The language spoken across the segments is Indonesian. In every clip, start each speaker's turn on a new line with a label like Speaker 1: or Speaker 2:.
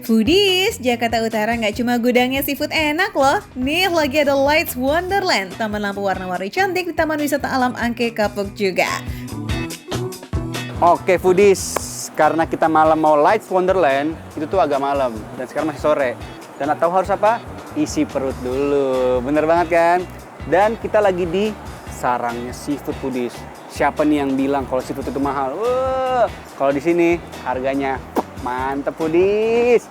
Speaker 1: Foodies, Jakarta Utara nggak cuma gudangnya seafood enak loh. Nih lagi ada Lights Wonderland, taman lampu warna-warni cantik di Taman Wisata Alam Angke Kapuk juga.
Speaker 2: Oke foodies, karena kita malam mau Lights Wonderland, itu tuh agak malam dan sekarang masih sore. Dan tahu harus apa? Isi perut dulu, bener banget kan? Dan kita lagi di sarangnya seafood foodies. Siapa nih yang bilang kalau seafood itu mahal? Wah, kalau di sini harganya mantep foodies.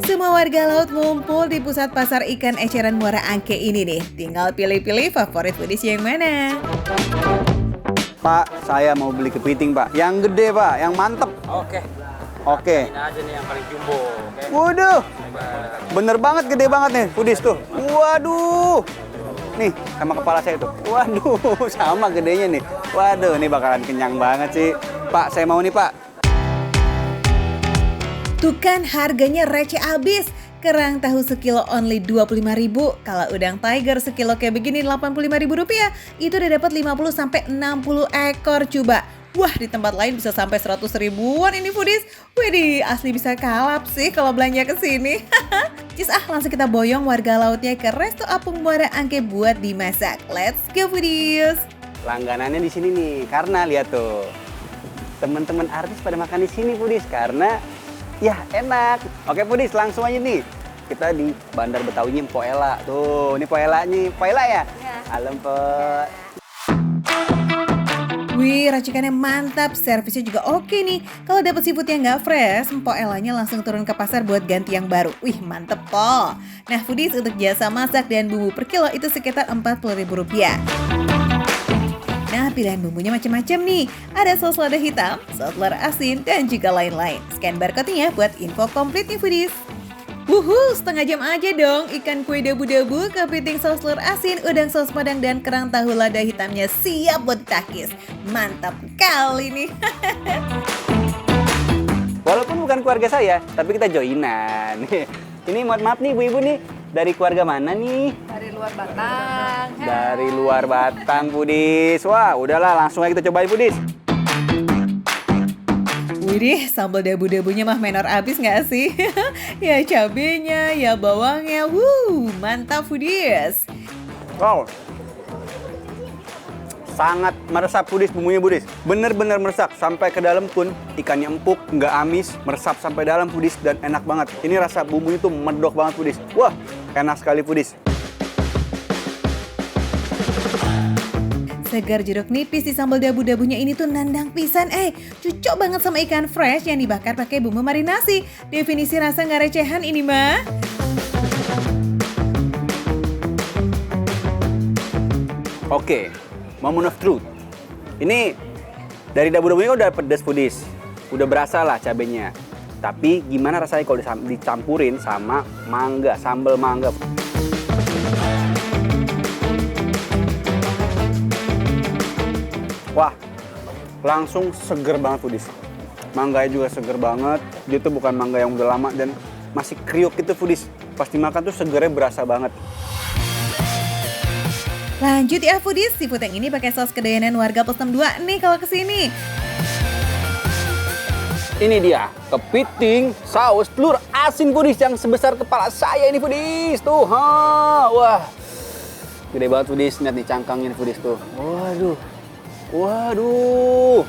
Speaker 1: Semua warga laut ngumpul di pusat pasar ikan eceran Muara Angke ini nih. Tinggal pilih-pilih favorit foodies yang mana.
Speaker 2: Pak, saya mau beli kepiting pak. Yang gede pak, yang mantep. Oke.
Speaker 3: Ini aja nih yang paling jumbo. Oke.
Speaker 2: Waduh, bener banget gede banget nih foodies tuh. Waduh. Nih, sama kepala saya tuh. Waduh, sama gedenya nih. Waduh, ini bakalan kenyang banget sih. Pak, saya mau nih pak.
Speaker 1: Tuh kan harganya receh abis. Kerang tahu sekilo only 25.000. Kalau udang tiger sekilo kayak begini 85.000 rupiah. Itu udah dapat 50 sampai 60 ekor coba. Wah, di tempat lain bisa sampai 100 ribuan ini foodies. Widih, asli bisa kalap sih kalau belanja ke sini. Cis langsung kita boyong warga lautnya ke Resto Apung Muara Angke buat dimasak. Let's go foodies.
Speaker 2: Langganannya di sini nih, karena lihat tuh. Teman-teman artis pada makan di sini foodies karena ya enak. Oke foodies, langsung aja nih. Kita di Bandar Betawinya Po Ela. Tuh, ini Po Elanya. Po Ela ya? Iya. Halo Po.
Speaker 1: Wih, racikannya mantap, servisnya juga oke nih. Kalau dapet seafood yang nggak fresh, Mpok Elanya langsung turun ke pasar buat ganti yang baru. Wih, mantep po. Nah, foodies untuk jasa masak dan bumbu per kilo itu sekitar Rp40.000. Nah, pilihan bumbunya macam-macam nih. Ada saus lada hitam, saus telur asin, dan juga lain-lain. Scan barcode-nya buat info komplit nih foodies. Wuhu, setengah jam aja dong ikan kue dabu-dabu, kepiting saus telur asin, udang saus padang, dan kerang tahu lada hitamnya siap buat ditakis. Mantap kali nih.
Speaker 2: Walaupun bukan keluarga saya, tapi kita joinan. Ini mohon maaf nih ibu-ibu nih, dari keluarga mana nih?
Speaker 4: Dari luar Batang.
Speaker 2: Dari luar Batang foodies. Wah, udahlah langsung aja kita cobain foodies.
Speaker 1: Widih, sambal dabu-dabunya mah menor abis nggak sih? Ya cabenya, ya bawangnya, mantap foodies.
Speaker 2: Wow, sangat meresap foodies bumbunya foodies. Bener-bener meresap sampai ke dalam pun ikannya empuk, nggak amis, meresap sampai dalam foodies dan enak banget. Ini rasa bumbunya tuh medok banget foodies. Wah, enak sekali foodies.
Speaker 1: Segar jeruk nipis di sambal dabu-dabunya ini tuh nandang pisan. Cocok banget sama ikan fresh yang dibakar pakai bumbu marinasi. Definisi rasa nggak recehan ini mah.
Speaker 2: Oke, moment of truth. Ini dari dabu-dabunya udah pedas foodies. Udah berasa lah cabenya. Tapi gimana rasanya kalau dicampurin sama mangga, sambal mangga. Wah, langsung seger banget foodies. Mangganya juga seger banget. Dia tuh bukan mangga yang udah lama dan masih kriuk gitu foodies. Pas dimakan tuh segernya berasa banget.
Speaker 1: Lanjut ya foodies, seafood yang ini pakai saus kedayanan warga Pos 62 nih kalau kesini.
Speaker 2: Ini dia, kepiting saus telur asin foodies yang sebesar kepala saya ini foodies. Tuh, wah. Gede banget foodies, lihat nih cangkangnya nih foodies tuh. Waduh.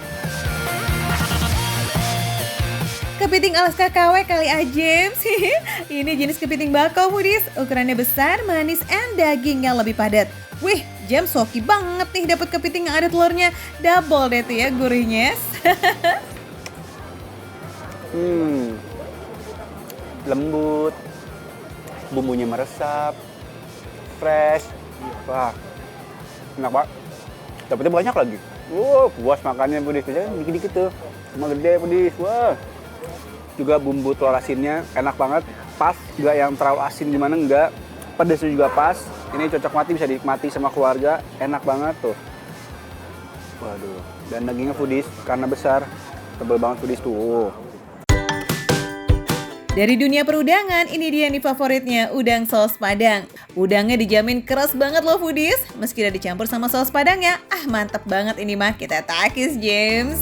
Speaker 1: Kepiting Alaska KW kali aja sih. Ini jenis kepiting bakau foodies. Ukurannya besar, manis, and dagingnya lebih padat. Wih, jam soki banget nih dapat kepiting yang ada telurnya. Double deh tuh ya gurihnya.
Speaker 2: Lembut. Bumbunya meresap. Fresh. Wah. Enak banget. Dapetnya banyak lagi. Puas makannya foodies. Biasanya dikit-dikit tuh. Cuma gede foodies. Wah. Juga bumbu telur asinnya enak banget. Pas, nggak yang terlalu asin gimana, enggak. Pedasnya juga pas. Ini cocok mati, bisa dinikmati sama keluarga. Enak banget tuh. Waduh. Dan dagingnya foodies karena besar. Tebel banget foodies tuh.
Speaker 1: Dari dunia perudangan, ini dia nih favoritnya, udang saus padang. Udangnya dijamin keras banget loh foodies. Meski udah dicampur sama saus padangnya, mantap banget ini mah, kita takis James.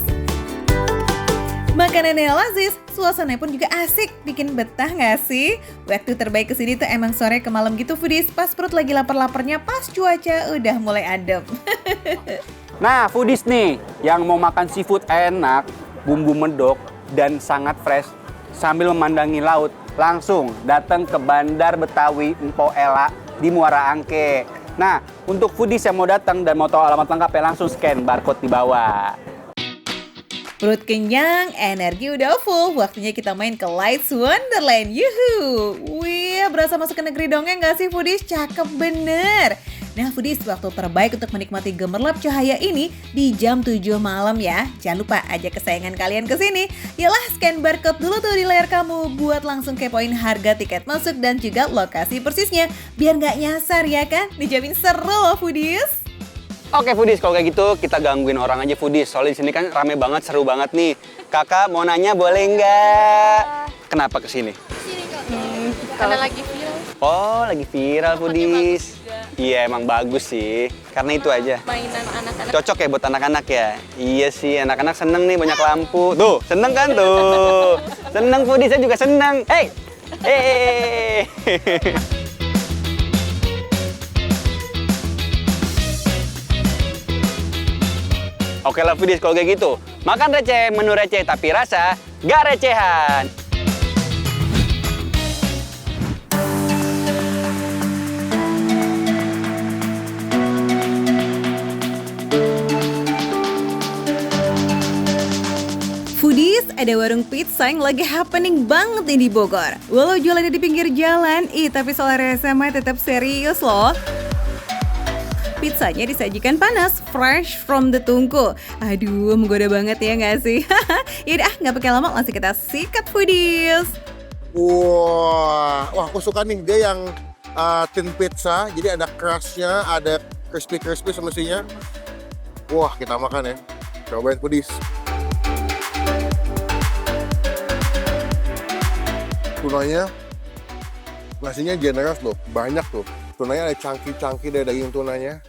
Speaker 1: Makanannya lazis, suasananya pun juga asik, bikin betah gak sih? Waktu terbaik kesini tuh emang sore ke malam gitu foodies, pas perut lagi lapar-laparnya, pas cuaca udah mulai adem.
Speaker 2: Nah, foodies nih, yang mau makan seafood enak, bumbu medok, dan sangat fresh, sambil memandangi laut, langsung datang ke Bandar Betawi Empo Ela di Muara Angke. Nah, untuk foodies yang mau datang dan mau tahu alamat lengkapnya, langsung scan barcode di bawah.
Speaker 1: Perut kenyang, energi udah full, waktunya kita main ke Lights Wonderland, yuhu! Wih, berasa masuk ke negeri dongeng gak sih foodies? Cakep bener! Nah foodies, waktu terbaik untuk menikmati gemerlap cahaya ini di jam 7 malam ya. Jangan lupa ajak kesayangan kalian ke sini. Yalah, scan barcode dulu tuh di layar kamu buat langsung kepoin harga tiket masuk dan juga lokasi persisnya. Biar gak nyasar ya kan? Dijamin seru loh foodies!
Speaker 2: Oke foodies, kalau kayak gitu kita gangguin orang aja foodies. Soalnya di sini kan rame banget, seru banget nih. Kakak mau nanya boleh nggak? Kenapa kesini?
Speaker 4: Sini kok. Karena lagi viral.
Speaker 2: Oh, lagi viral foodies. Iya, emang bagus sih. Karena itu aja.
Speaker 4: Mainan anak-anak.
Speaker 2: Cocok ya buat anak-anak ya? Iya sih, anak-anak seneng nih banyak lampu. Tuh, seneng kan tuh? Seneng foodies, saya juga seneng. Hey! Hey! Oke lah foodies, kalau kayak gitu. Makan receh, menu receh, tapi rasa gak recehan.
Speaker 1: Foodies, ada warung pizza yang lagi happening banget nih di Bogor. Walau jualannya di pinggir jalan, tapi soal rasa mah tetap serius loh. Pizzanya disajikan panas, fresh from the tungku. Aduh, menggoda banget ya nggak sih? Yaudah, nggak pakai lama, langsung kita sikat foodies.
Speaker 5: Wah, aku suka nih dia yang thin pizza. Jadi ada crust-nya, ada crispy semestinya. Wah, kita makan ya. Cobain foodies. Tunanya, nasinya generous loh, banyak tuh. Tunanya ada cangki-cangki dari daging tunanya.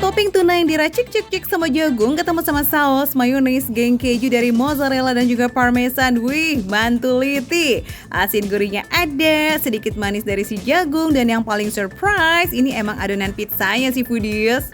Speaker 1: Topping tuna yang diracik-cik-cik sama jagung ketemu sama saus, mayones, geng keju dari mozzarella dan juga parmesan. Wih, mantuliti. Asin gurihnya ada, sedikit manis dari si jagung, dan yang paling surprise, ini emang adonan pizzanya sih foodies.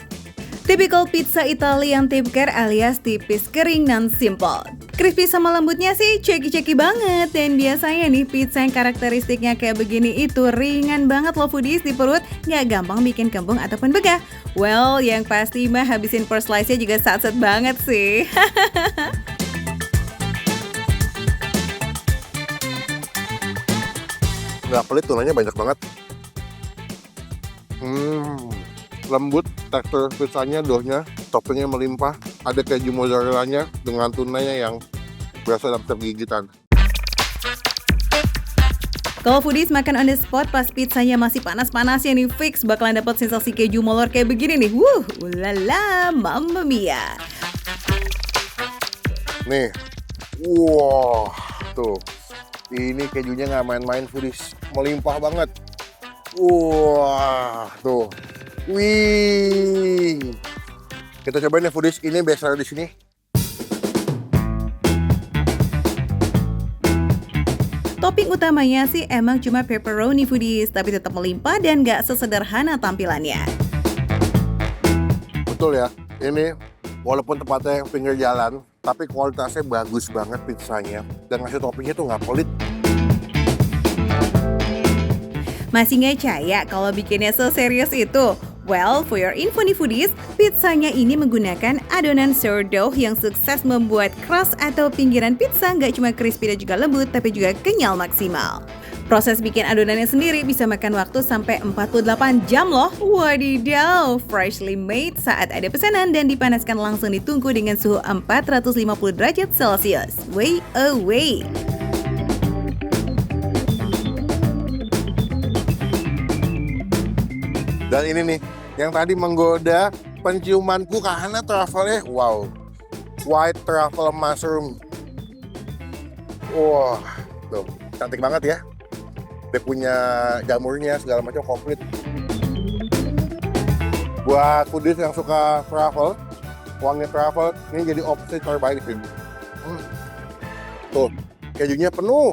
Speaker 1: Typical pizza Italia yang tipker alias tipis, kering, dan simple. Crispy sama lembutnya sih ceki-ceki banget. Dan biasanya nih pizza yang karakteristiknya kayak begini itu ringan banget loh foodies di perut. Gak gampang bikin kembung ataupun begah. Well, yang pasti mah habisin per slice-nya juga satset banget sih.
Speaker 5: Nggak pelit, tunanya banyak banget. Lembut, tekstur pizzanya, doughnya, toppingnya melimpah. Ada keju mozzarellanya dengan tunanya yang berasa dalam setiap gigitan.
Speaker 1: Kalau foodies makan on the spot pas pizzanya masih panas-panasnya nih, fix bakalan dapat sensasi keju molor kayak begini nih. Ulala, mamma mia.
Speaker 5: Nih, wah, tuh. Ini kejunya nggak main-main foodies, melimpah banget. Wah, tuh. Wih, kita cobain ya foodies, ini best seller di sini.
Speaker 1: Topping utamanya sih emang cuma pepperoni foodies, tapi tetap melimpah dan gak sesederhana tampilannya.
Speaker 5: Betul ya, ini walaupun tempatnya pinggir jalan, tapi kualitasnya bagus banget pizzanya. Dan ngasih toppingnya tuh nggak pelit.
Speaker 1: Masih nggak percaya kalau bikinnya seserius itu? Well, for your info nih foodies, pizzanya ini menggunakan adonan sourdough yang sukses membuat crust atau pinggiran pizza nggak cuma crispy dan juga lembut, tapi juga kenyal maksimal. Proses bikin adonannya sendiri bisa makan waktu sampai 48 jam loh. Wadidaw, freshly made saat ada pesanan dan dipanaskan langsung di tungku dengan suhu 450 derajat Celcius. Way away.
Speaker 5: Dan ini nih, yang tadi menggoda penciumanku karena travelnya, wow. white truffle mushroom. Wah, tuh cantik banget ya. Dia punya jamurnya segala macam komplit. Buat foodies yang suka truffle, wangi truffle, ini jadi opsi terbaik sih. Tuh, kejunya penuh.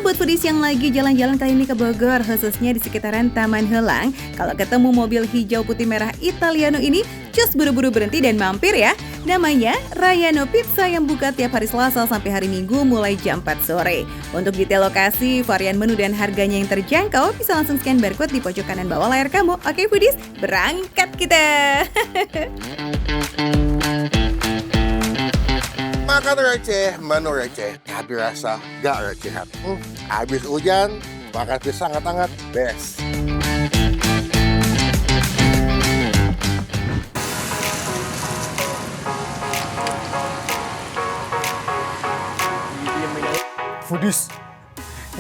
Speaker 1: Buat foodies yang lagi jalan-jalan kali ini ke Bogor, khususnya di sekitaran Taman Helang, kalau ketemu mobil hijau putih merah Italiano ini, cus buru-buru berhenti dan mampir ya. Namanya Rayano Pizza yang buka tiap hari Selasa sampai hari Minggu mulai jam 4 sore. Untuk detail lokasi, varian menu dan harganya yang terjangkau, bisa langsung scan barcode di pojok kanan bawah layar kamu. Oke foodies, berangkat kita!
Speaker 5: Makan receh, menu receh, tapi rasa gak recehan. Habis hujan, makan pisang hangat-hangat, best.
Speaker 3: Foodies,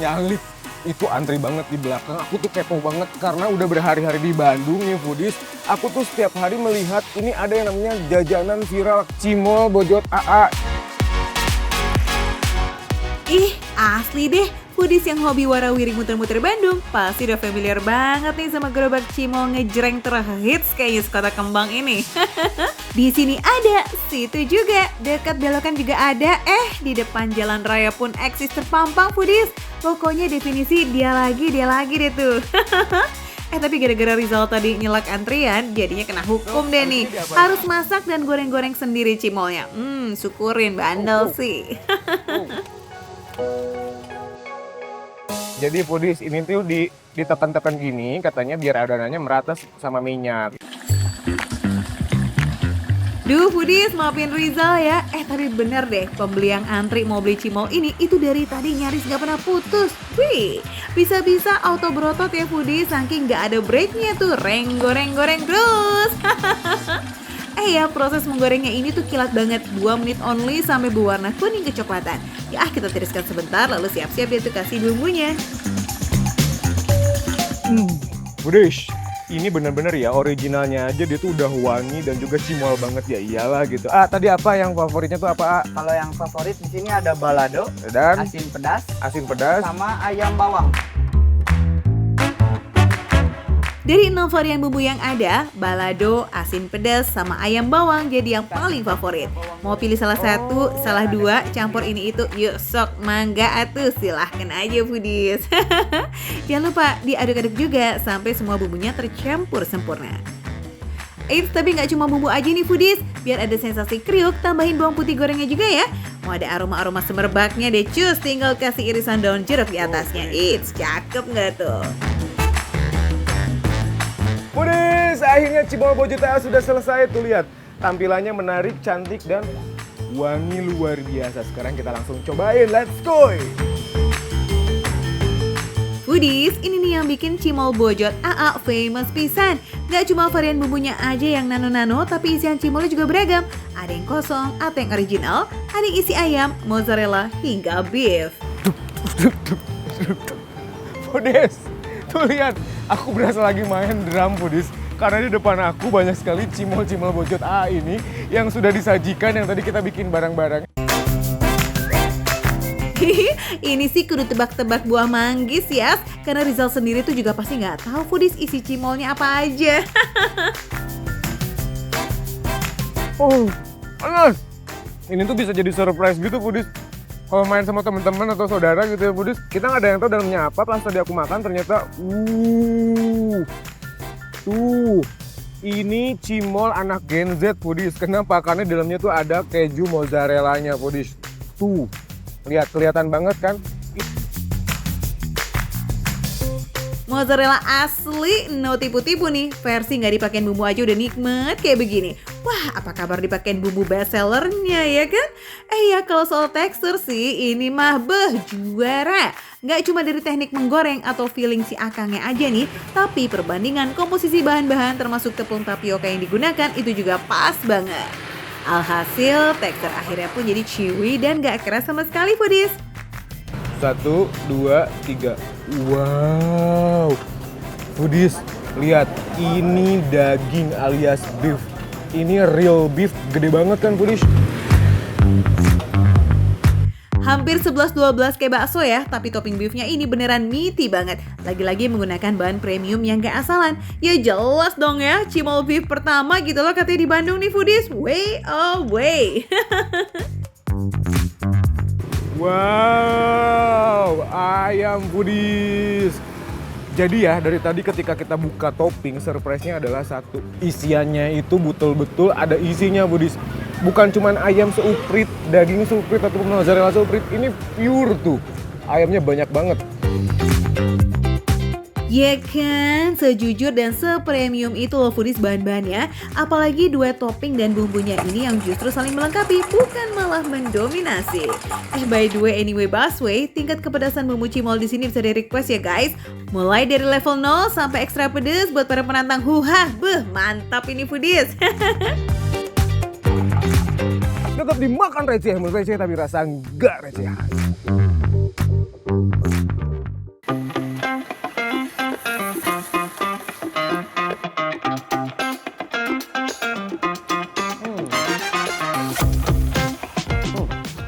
Speaker 3: nyalip. Itu antri banget di belakang. Aku tuh kepo banget karena udah berhari-hari di Bandung nih foodies. Aku tuh setiap hari melihat ini ada yang namanya jajanan viral Cimol Bojot AA.
Speaker 1: Ih, asli deh, foodies yang hobi warawiri muter-muter Bandung pasti udah familiar banget nih sama gerobak cimol ngejreng terhits kayaknya sekota Kembang ini. Di sini ada, situ juga, dekat belokan juga ada, di depan jalan raya pun eksis terpampang foodies. Pokoknya definisi dia lagi deh tuh. Tapi gara-gara Rizal tadi nyelak antrian, jadinya kena hukum deh nih. Harus masak dan goreng-goreng sendiri cimolnya. Syukurin bandel sih.
Speaker 3: Jadi foodies ini tuh ditekan-tekan gini katanya biar adonannya merata sama minyak.
Speaker 1: Duh foodies, maafin Rizal ya. Tapi bener deh, pembeli yang antri mau beli cimol ini itu dari tadi nyaris gak pernah putus. Wih, bisa-bisa auto berotot ya foodies, saking gak ada breaknya tuh, goreng-goreng terus. Proses menggorengnya ini tuh kilat banget, 2 menit only sampai berwarna kuning kecoklatan. Ya kita tiriskan sebentar lalu siap-siap dia tuh kasih bumbunya.
Speaker 3: Foodies, ini bener-bener ya originalnya aja dia tuh udah wangi dan juga cimol banget ya iyalah gitu. Tadi apa yang favoritnya tuh apa?
Speaker 6: Kalau yang favorit di sini ada balado
Speaker 3: Dan
Speaker 6: asin pedas
Speaker 3: asin pedas.
Speaker 6: sama ayam bawang.
Speaker 1: Dari 6 varian bumbu yang ada, balado, asin pedas, sama ayam bawang jadi yang paling favorit. Mau pilih salah satu, salah dua, campur ini itu, yuk sok mangga atuh, silahkan aja foodies. Jangan lupa diaduk-aduk juga sampai semua bumbunya tercampur sempurna. Tapi nggak cuma bumbu aja nih foodies, biar ada sensasi kriuk, tambahin bawang putih gorengnya juga ya. Mau ada aroma-aroma semerbaknya deh cus, tinggal kasih irisan daun jeruk di atasnya. Cakep nggak tuh?
Speaker 3: Foodies, akhirnya Cimol Bojot AA sudah selesai tuh lihat. Tampilannya menarik, cantik dan wangi luar biasa. Sekarang kita langsung cobain, let's go!
Speaker 1: Foodies, ini nih yang bikin Cimol Bojot AA famous pisan. Gak cuma varian bumbunya aja yang nano-nano, tapi isian cimolnya juga beragam. Ada yang kosong, atau yang original, ada yang isi ayam, mozzarella, hingga beef.
Speaker 3: Foodies, tuh lihat, aku berasa lagi main drum foodies. Karena di depan aku banyak sekali cimol-cimol Bojot AA ini yang sudah disajikan yang tadi kita bikin barang-barang.
Speaker 1: Ini sih kudu tebak-tebak buah manggis ya, karena Rizal sendiri tuh juga pasti nggak tahu foodies isi cimolnya apa aja.
Speaker 3: Panas. Ini tuh bisa jadi surprise gitu foodies. Kalau main sama teman-teman atau saudara gitu ya foodies, kita nggak ada yang tahu dalamnya apa. Pas tadi aku makan ternyata, tuh, ini cimol anak Gen Z foodies. Kenapa? Karena di dalamnya tuh ada keju mozzarellanya foodies. Tuh, lihat kelihatan banget kan?
Speaker 1: Mozzarella asli, no tipu-tipu nih. Versi nggak dipakein bumbu aja udah nikmat kayak begini. Wah, apa kabar dipakein bumbu best sellernya ya kan? Ya kalau soal tekstur sih, ini mah juara. Nggak cuma dari teknik menggoreng atau feeling si akangnya aja nih, tapi perbandingan komposisi bahan-bahan termasuk tepung tapioka yang digunakan itu juga pas banget. Alhasil, tekstur akhirnya pun jadi chewy dan nggak keras sama sekali foodies.
Speaker 3: 1, 2, 3. Wow. Foodies, Lihat, ini daging alias beef. Ini real beef, gede banget kan Foodies?
Speaker 1: Hampir 11-12 kayak bakso ya, tapi topping beefnya ini beneran meaty banget. Lagi-lagi menggunakan bahan premium yang gak asalan. Ya jelas dong ya, cimol beef pertama gitu loh katanya di Bandung nih Foodies. Way away.
Speaker 3: Wow, ayam Foodies. Jadi ya, dari tadi ketika kita buka topping, surprise-nya adalah satu. Isiannya itu betul-betul ada isinya Foodies. Bukan cuman ayam seuprit, daging seuprit ataupun mozzarella seuprit, ini pure tuh. Ayamnya banyak banget.
Speaker 1: Ya kan, sejujur dan sepremium itu loh Foodies bahan-bahannya. Apalagi dua topping dan bumbunya ini yang justru saling melengkapi, bukan malah mendominasi. By the way, anyway busway, tingkat kepedasan bumbu cimol di sini bisa di-request ya guys. Mulai dari level 0 sampai ekstra pedes buat para penantang huha. Mantap ini Foodies.
Speaker 3: Tetap dimakan receh, menurut receh tapi rasa enggak recehan.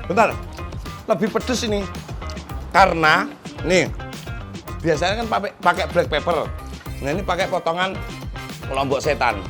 Speaker 7: Bentar, lebih pedes ini karena nih biasanya kan pakai black pepper. Nah ini pakai potongan lombok setan.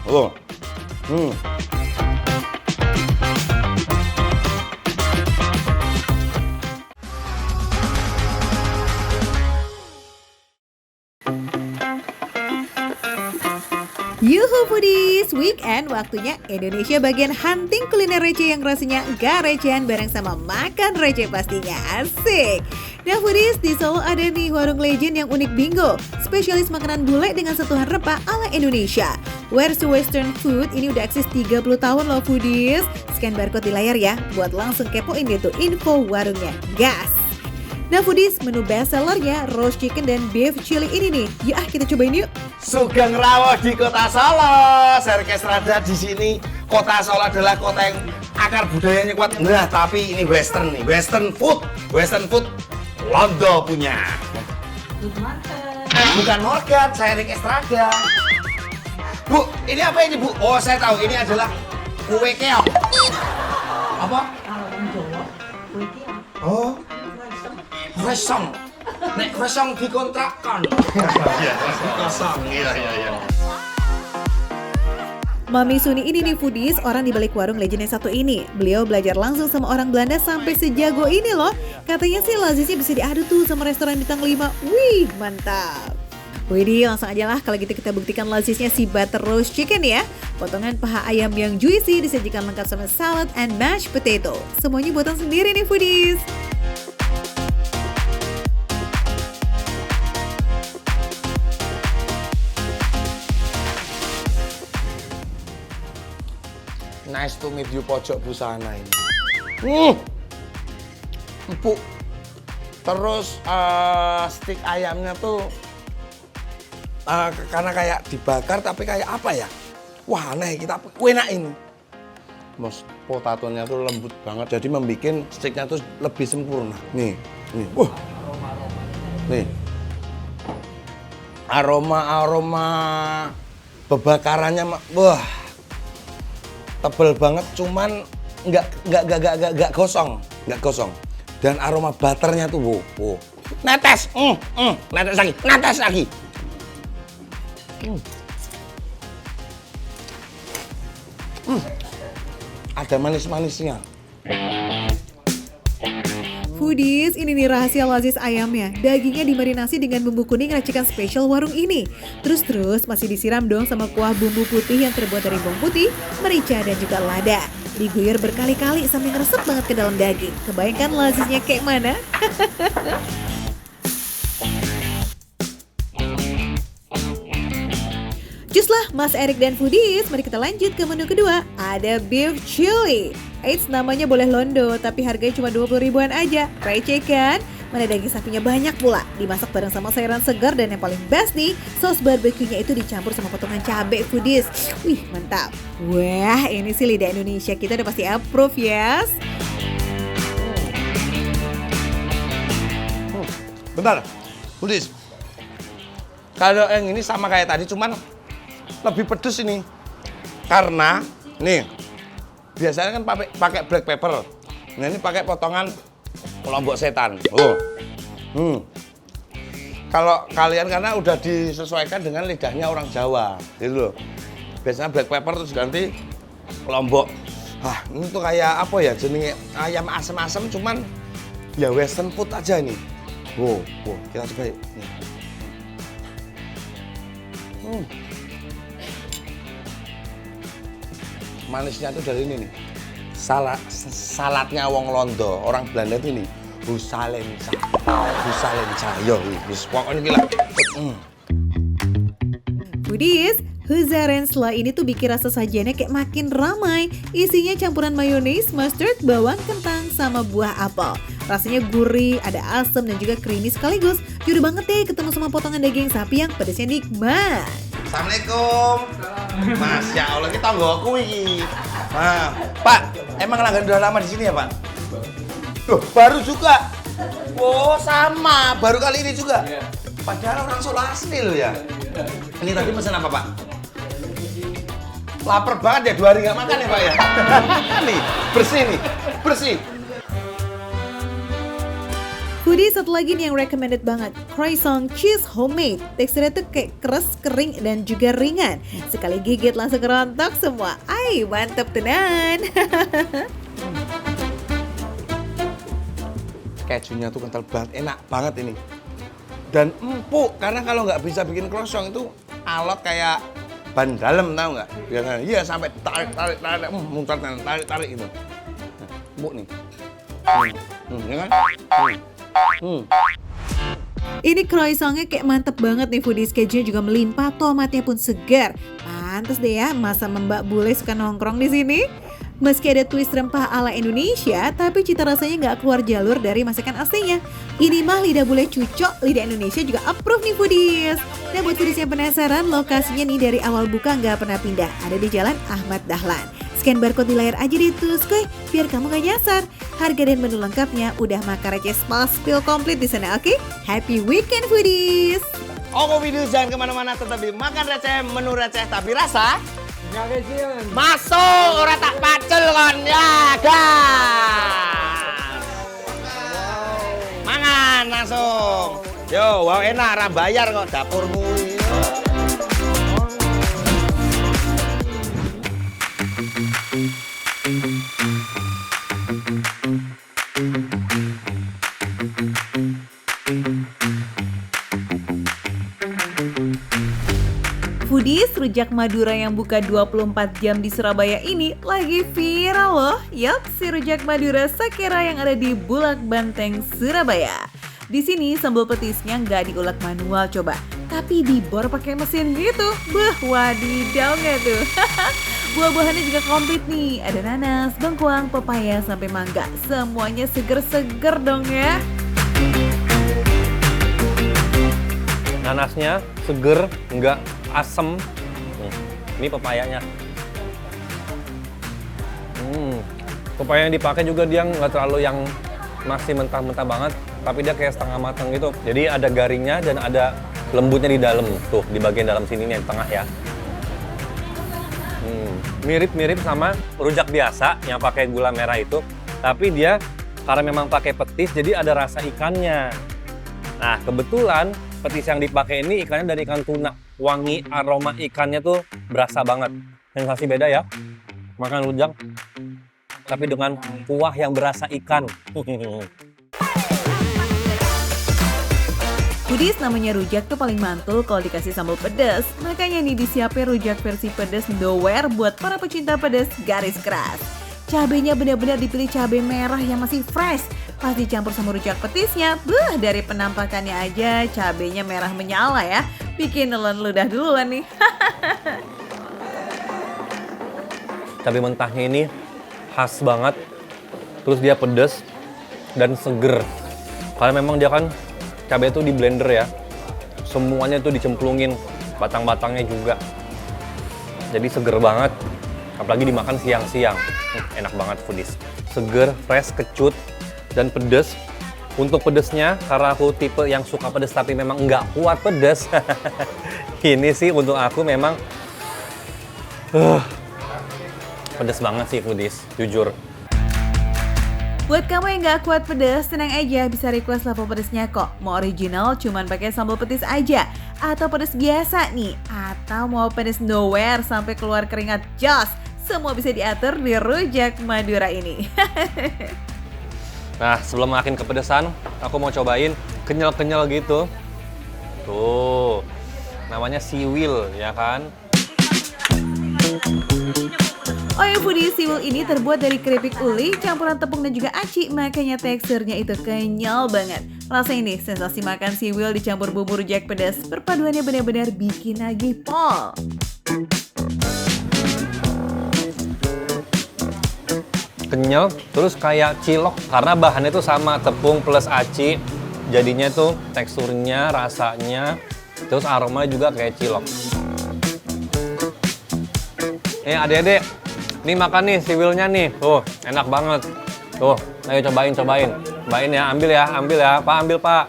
Speaker 1: Yuhu Foodies, weekend waktunya Indonesia bagian hunting kuliner receh yang rasanya gak recehan bareng sama makan receh pastinya, asik. Nah Foodies, di Solo ada nih warung legend yang unik bingo, spesialis makanan bule dengan sentuhan rempah ala Indonesia. Where's the Western Food ini udah eksis 30 tahun loh Foodies. Scan barcode di layar ya, buat langsung kepoin deh tuh info warungnya, gas. Nah Foodies, menu best sellernya roast chicken dan beef chili ini nih. Yuk kita cobain yuk.
Speaker 7: Sugeng rawuh di Kota Solo. Serkes Rada di sini. Kota Solo adalah kota yang akar budayanya kuat. Nah, tapi ini western nih, western food. Western food Londo punya. Bukan Morgan, saya Rick Estrada. Bu, ini apa ini Bu? Oh, saya tahu ini adalah kue keong. Apa? Oh, kresong. Nek kresong dikontrakkan. Iya, kosong. Iya.
Speaker 1: Mami Suni ini nih Foodies, orang di balik warung legend yang satu ini. Beliau belajar langsung sama orang Belanda sampai sejago ini loh. Katanya sih lazisnya bisa diadu tuh sama restoran bintang 5. Wih, mantap. Widih, langsung aja lah kalau gitu kita buktikan lazisnya si butter roast chicken ya. Potongan paha ayam yang juicy disajikan lengkap sama salad and mashed potato. Semuanya buatan sendiri nih Foodies.
Speaker 7: Nice to meet you pojok busana ini. Empuk. Terus stick ayamnya tuh karena kayak dibakar tapi kayak apa ya? Wah aneh, kita enak ini. Mas, potatonya tuh lembut banget jadi membuat sticknya tuh lebih sempurna. Nih. Nih. Aroma bebakarannya wah. Tebel banget, cuman nggak gosong. Dan aroma butternya tuh, wow. Netes lagi. Ada manis-manisnya.
Speaker 1: Foodies, ini nih rahasia lazis ayamnya. Dagingnya dimarinasi dengan bumbu kuning racikan spesial warung ini. Terus masih disiram dong sama kuah bumbu putih yang terbuat dari bawang putih, merica dan juga lada. Diguyur berkali-kali sampai ngeresep banget ke dalam daging. Kebayangkan lazisnya kayak mana? Juslah Mas Erik dan Foodies, mari kita lanjut ke menu kedua. Ada beef chili. Eits, namanya boleh londo, tapi harganya cuma 20 ribuan aja. Receh kan? Mana daging sapinya banyak pula. Dimasak bareng sama sayuran segar dan yang paling best nih, saus barbeque-nya itu dicampur sama potongan cabai Foodies. Wih, mantap. Wah, ini sih lidah Indonesia kita udah pasti approve, yes?
Speaker 7: Bentar, Budis. Kalau yang ini sama kayak tadi, cuman lebih pedes ini. Karena nih biasanya kan pakai black pepper. Nah ini pakai potongan lombok setan. Oh. Kalau kalian karena udah disesuaikan dengan lidahnya orang Jawa, gitu loh. Biasanya black pepper terus ganti lombok. Ah, ini tuh kayak apa ya? Jenis ayam asem-asem, cuman ya western food aja ini. Wow, kita coba yuk. Manisnya tuh dari ini nih. Saladnya wong Londo, orang Belanda tuh ini. Busalenca. Yo, wis pokoknya gila.
Speaker 1: Foodies, Huzarensla ini tuh bikin rasa sajiannya kayak makin ramai. Isinya campuran mayones, mustard, bawang, kentang, sama buah apel. Rasanya gurih, ada asam dan juga creamy sekaligus. Jodoh banget deh ketemu sama potongan daging sapi yang pedasnya nikmat.
Speaker 7: Assalamualaikum. Masya Allah, kita tanggoku iki. Nah, Pak, emang langganan udah lama di sini ya, Pak? Loh, baru juga. Oh, sama, baru kali ini juga. Padahal orang Solo asli loh ya. Ini tadi pesan apa, Pak? Lapar banget ya, 2 hari nggak makan ya, Pak ya? Nih, bersih.
Speaker 1: Foodie satu lagi nih yang recommended banget, croissant cheese homemade. Teksturnya tuh kayak keras, kering, dan juga ringan. Sekali gigit langsung kerontok semua. Ay, mantep tenan.
Speaker 7: Kejunya tuh kental banget, enak banget ini. Dan empuk, karena kalau nggak bisa bikin croissant itu alot kayak ban dalam, tahu nggak? Biasanya, iya sampai tarik, muncrat, tarik itu. Empuk nih. Ya kan?
Speaker 1: Ini croissantnya kayak mantep banget nih foodies, kejunya juga melimpah, tomatnya pun segar. Pantes deh ya, masa Mbak Bule suka nongkrong di sini. Meski ada twist rempah ala Indonesia, tapi cita rasanya nggak keluar jalur dari masakan aslinya. Ini mah lidah bule cucok, lidah Indonesia juga approve nih foodies. Nah buat foodies yang penasaran, lokasinya nih dari awal buka nggak pernah pindah. Ada di Jalan Ahmad Dahlan. Scan barcode di layar aja deh tuh, skoy, biar kamu gak nyasar. Harga dan menu lengkapnya udah makan receh spill komplit di sana, oke? Happy weekend foodies!
Speaker 7: Oko video jangan kemana-mana, tetap di makan receh, menu receh tapi rasa. Masuk, ora tak pacul kon ya, gas. Mangan langsung. Yo, wow enak, ra bayar kok dapurmu.
Speaker 1: Foodies, rujak Madura yang buka 24 jam di Surabaya ini lagi viral loh. Yup, si rujak Madura Sakera yang ada di Bulak Banteng, Surabaya. Di sini sambal petisnya nggak diulek manual coba, tapi dibor pakai mesin gitu. Wadidaw nggak tuh? Buah-buahannya juga komplit nih. Ada nanas, bengkuang, pepaya, sampai mangga. Semuanya seger-seger dong ya.
Speaker 8: Nanasnya seger, nggak asem. Ini pepayanya. Pepaya yang dipakai juga dia nggak terlalu yang masih mentah-mentah banget, tapi dia kayak setengah matang gitu. Jadi ada garingnya dan ada lembutnya di dalam tuh, di bagian dalam sini nih, yang tengah ya. Mirip-mirip sama rujak biasa yang pakai gula merah itu, tapi dia karena memang pakai petis, jadi ada rasa ikannya. Nah, kebetulan petis yang dipakai ini ikannya dari ikan tuna. Wangi aroma ikannya tuh berasa banget. Sensasi beda ya, makan rujak, tapi dengan kuah yang berasa ikan.
Speaker 1: Foodies, namanya rujak tuh paling mantul kalau dikasih sambal pedas. Makanya nih disiapin rujak versi pedas nowhere buat para pecinta pedas garis keras. Cabenya benar-benar dipilih cabai merah yang masih fresh. Pas dicampur sama rujak petisnya, dari penampakannya aja cabenya merah menyala ya. Bikin nelen ludah duluan nih.
Speaker 8: Cabai mentahnya ini khas banget. Terus dia pedas dan seger. Karena memang dia kan cabai itu di blender ya. Semuanya itu dicemplungin, batang-batangnya juga. Jadi seger banget. Apalagi dimakan siang-siang. Enak banget foodies. Seger, fresh, kecut, dan pedas. Untuk pedesnya, karena aku tipe yang suka pedes tapi memang nggak kuat pedes. Ini sih untuk aku memang pedes banget sih foodies, jujur.
Speaker 1: Buat kamu yang gak kuat pedas, tenang aja, bisa request level pedesnya kok. Mau original cuman pakai sambal petis aja, atau pedas biasa nih, atau mau pedas nowhere sampai keluar keringat jos, semua bisa diatur di Rujak Madura ini.
Speaker 8: Nah, sebelum makin kepedesan, aku mau cobain kenyal-kenyal gitu. Tuh, namanya siwil ya kan?
Speaker 1: Oh ya foodies, siwil ini terbuat dari keripik uli, campuran tepung dan juga aci, makanya teksturnya itu kenyal banget. Rasain nih, sensasi makan siwil dicampur bumbu rujak pedas, perpaduannya benar-benar bikin nagih pol.
Speaker 8: Kenyal, terus kayak cilok karena bahannya tuh sama, tepung plus aci. Jadinya tuh teksturnya, rasanya, terus aromanya juga kayak cilok. Adik-adik, nih makan nih siwilnya nih. Tuh, enak banget. Tuh, ayo cobain. Cobain ya, ambil ya. Pak, ambil Pak.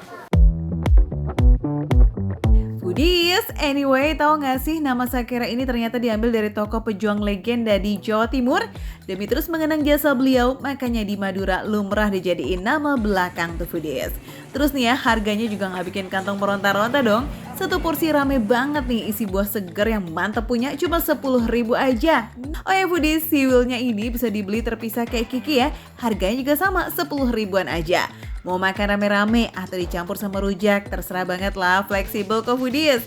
Speaker 1: Foodies, anyway, tahu nggak sih nama Sakira ini ternyata diambil dari tokoh pejuang legenda di Jawa Timur. Demi terus mengenang jasa beliau, makanya di Madura lumrah dijadiin nama belakang tuh foodies. Terus nih ya, harganya juga nggak bikin kantong meronta-ronta dong. Satu porsi rame banget nih, isi buah seger yang mantep punya cuma 10.000 aja. Oh ya foodies, siwilnya ini bisa dibeli terpisah kayak Kiki ya. Harganya juga sama, 10.000-an aja. Mau makan rame-rame atau dicampur sama rujak, terserah banget lah, fleksibel kok foodies.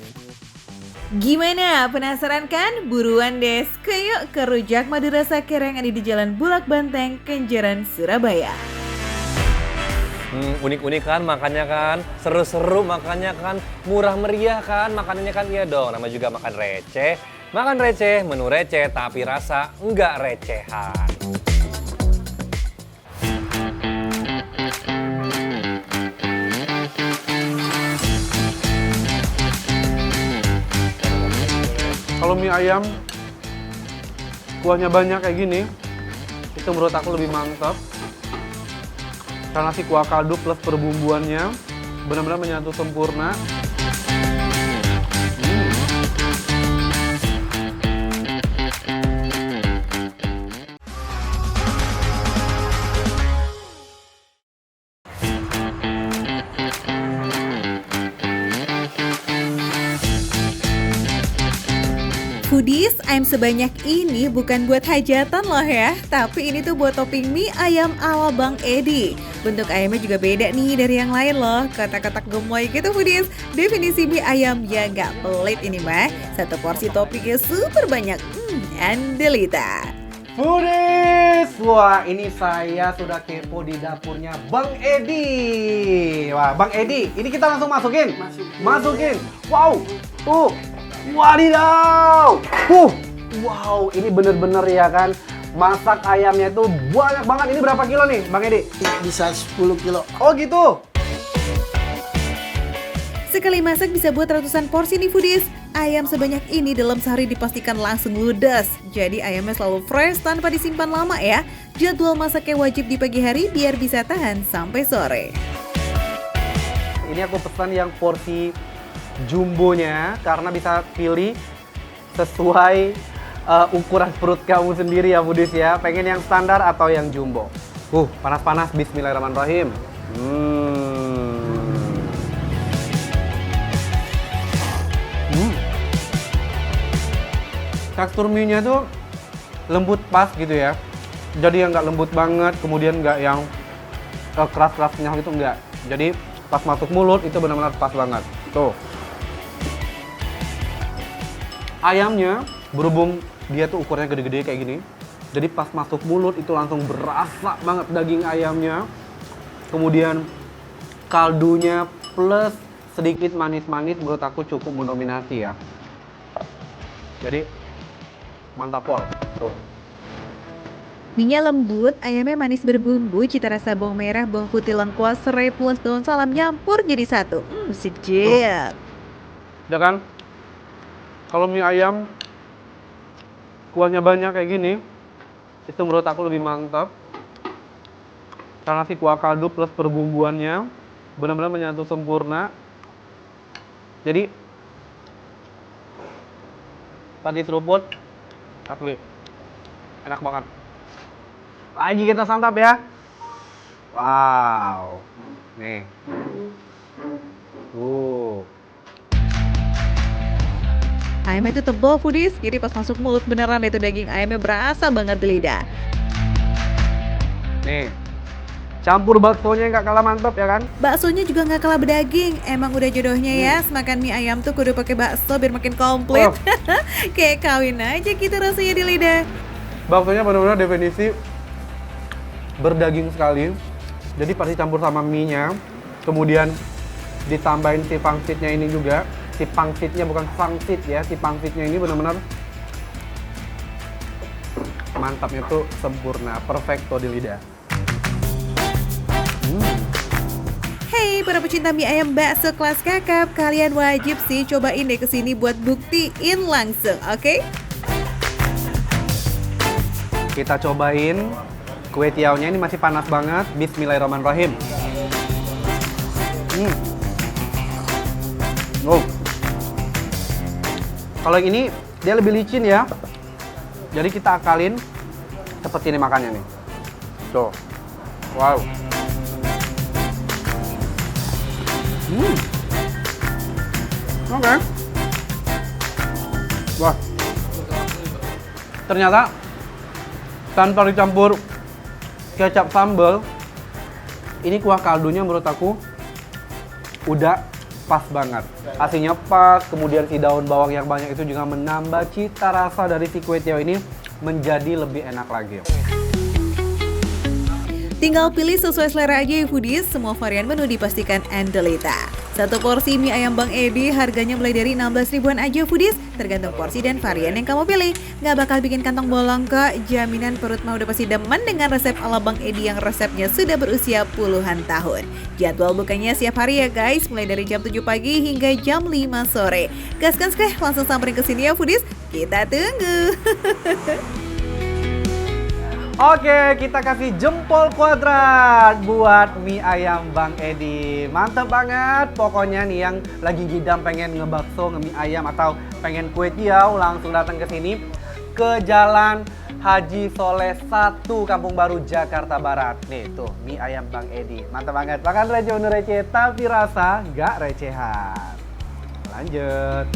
Speaker 1: Gimana? Penasaran kan? Buruan deh, yuk ke Rujak Madura Sakira yang ada di Jalan Bulak Banteng, Kenjeran, Surabaya.
Speaker 8: Unik-unik kan makannya kan, seru-seru makannya kan, murah meriah kan makanannya kan, iya dong. Nama juga makan receh, menu receh tapi rasa enggak recehan.
Speaker 2: Kalau mie ayam kuahnya banyak kayak gini, itu menurut aku lebih mantap. Karena si kuah kaldu plus perbumbuannya benar-benar menyatu sempurna.
Speaker 1: Foodies, ayam sebanyak ini bukan buat hajatan loh ya, tapi ini tuh buat topping mie ayam ala Bang Edi. Bentuk ayamnya juga beda nih dari yang lain loh, kotak-kotak gemoy gitu foodies. Definisi mie ayam ya nggak pelit ini mah, satu porsi toppingnya super banyak, andelita.
Speaker 6: Foodies, wah ini saya sudah kepo di dapurnya Bang Edi. Wah, Bang Edi, ini kita langsung masukin. Wow, tuh. Wadidaw. Wow, ini bener-bener ya kan. Masak ayamnya tuh banyak banget. Ini berapa kilo nih, Bang Edi?
Speaker 5: Bisa 10 kilo.
Speaker 6: Oh gitu.
Speaker 1: Sekali masak bisa buat ratusan porsi nih foodies. Ayam sebanyak ini dalam sehari dipastikan langsung ludes. Jadi ayamnya selalu fresh tanpa disimpan lama ya. Jadwal masaknya wajib di pagi hari biar bisa tahan sampai sore.
Speaker 6: Ini aku pesan yang porsi jumbonya karena bisa pilih sesuai ukuran perut kamu sendiri ya foodies ya. Pengen yang standar atau yang jumbo. Panas-panas, bismillahirrahmanirrahim.
Speaker 2: Tekstur mie-nya tuh lembut pas gitu ya. Jadi yang nggak lembut banget, kemudian nggak yang keras-keras kenyal gitu, nggak. Jadi pas masuk mulut itu benar-benar pas banget. Tuh. Ayamnya berhubung dia tuh ukurannya gede-gede kayak gini. Jadi pas masuk mulut itu langsung berasa banget daging ayamnya. Kemudian kaldunya plus sedikit manis-manis menurut aku cukup mendominasi ya. Jadi mantap pol. Tuh.
Speaker 1: Mie-nya lembut, ayamnya manis berbumbu, cita rasa bawang merah, bawang putih lengkuas, serai plus daun salam nyampur jadi satu. Sedap.
Speaker 2: Ya kan? Kalau mie ayam kuahnya banyak kayak gini, itu menurut aku lebih mantap.
Speaker 6: Karena si kuah kaldu plus perbumbuannya benar-benar menyatu sempurna. Jadi tadi seruput asli enak banget. Lagi kita santap ya. Wow. Nih.
Speaker 1: Ayamnya itu tebal foodies, jadi pas masuk mulut beneran itu daging ayamnya berasa banget di lidah.
Speaker 6: Nih. Campur baksonya nggak kalah mantap ya kan?
Speaker 1: Baksonya juga nggak kalah berdaging. Emang udah jodohnya ya, semakan mie ayam tuh kudu pakai bakso biar makin komplit. Kayak kawin aja gitu rasanya di lidah.
Speaker 6: Baksonya benar-benar definisi berdaging sekali. Jadi pasti campur sama mie-nya. Kemudian ditambahin si pangsitnya ini juga. Si pangsitnya bukan pangsit ya, si pangsitnya ini benar-benar mantapnya tuh sempurna, perfecto di lidah.
Speaker 1: Hey, para pecinta mie ayam bakso kelas kakap, kalian wajib sih cobain deh kesini buat buktiin langsung, oke?
Speaker 6: Kita cobain kue tiaonya, ini masih panas banget. Bismillahirrahmanirrahim. Oh. Kalau yang ini dia lebih licin ya. Jadi kita akalin seperti ini makannya nih. Tuh. Wow. Oke. Wah. Ternyata tanpa dicampur kecap sambal, ini kuah kaldunya menurut aku udah pas banget. Asinnya pas, kemudian si daun bawang yang banyak itu juga menambah cita rasa dari si kue tiaw ini menjadi lebih enak lagi.
Speaker 1: Tinggal pilih sesuai selera aja ya foodies, semua varian menu dipastikan Andelita. Satu porsi mie ayam Bang Edi harganya mulai dari 16 ribuan aja foodies, tergantung porsi dan varian yang kamu pilih. Nggak bakal bikin kantong bolong kok, jaminan perut mah udah pasti demen dengan resep ala Bang Edi yang resepnya sudah berusia puluhan tahun. Jadwal bukanya siap hari ya guys, mulai dari jam 7 pagi hingga jam 5 sore. Gaskan sekeh, langsung samperin ke sini ya foodies, kita tunggu.
Speaker 6: Oke, kita kasih jempol kuadrat buat mie ayam Bang Edi. Mantap banget. Pokoknya nih yang lagi ngidam pengen ngebakso, ngemie ayam atau pengen kue tiaw, langsung datang ke sini ke Jalan Haji Soleh 1, Kampung Baru, Jakarta Barat. Nih tuh, mie ayam Bang Edi. Mantap banget. Makan receh, tapi rasa nggak recehan. Lanjut.